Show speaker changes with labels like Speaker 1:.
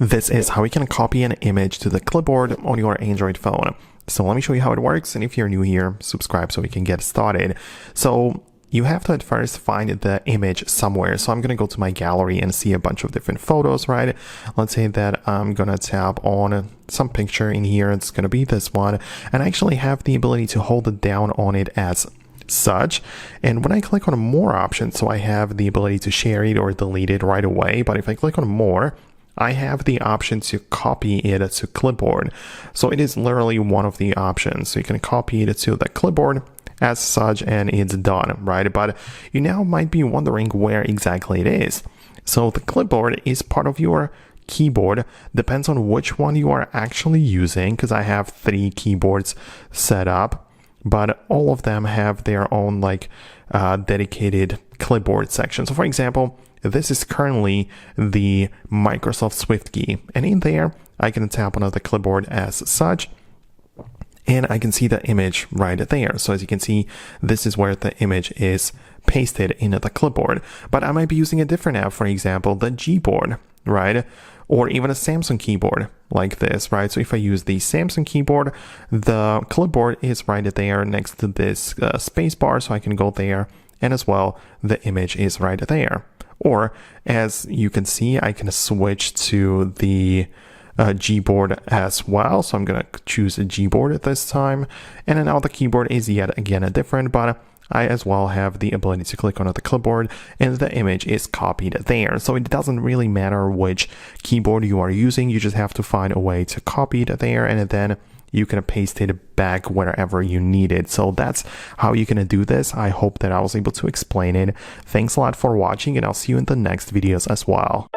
Speaker 1: This is how you can copy an image to the clipboard on your Android phone. So let me show you how it works, and if you're new here, subscribe so we can get started. So you have to at first find the image somewhere. So I'm going to go to my gallery and see a bunch of different photos, right? Let's say that I'm going to tap on some picture in here. It's going to be this one. And I actually have the ability to hold it down on it as such. And when I click on more options, so I have the ability to share it or delete it right away. But if I click on more, I have the option to copy it to Clipboard. So it is literally one of the options. So you can copy it to the Clipboard as such, and it's done, right? But you now might be wondering where exactly it is. So the Clipboard is part of your keyboard. Depends on which one you are actually using, because I have 3 keyboards set up, but all of them have their own dedicated clipboard section. So for example, this is currently the Microsoft Swift key, and in there I can tap on the clipboard as such, and I can see the image right there. So as you can see, this is where the image is pasted into the clipboard. But I might be using a different app, for example, the Gboard, right? Or even a Samsung keyboard like this, right? So if I use the Samsung keyboard, the clipboard is right there next to this space bar, so I can go there, and as well, the image is right there. Or as you can see, I can switch to the Gboard as well. So I'm going to choose a Gboard at this time. And then now the keyboard is yet again different, but I as well have the ability to click on the clipboard and the image is copied there. So it doesn't really matter which keyboard you are using. You just have to find a way to copy it there, and then you can paste it back wherever you need it. So that's how you can do this. I hope that I was able to explain it. Thanks a lot for watching, and I'll see you in the next videos as well.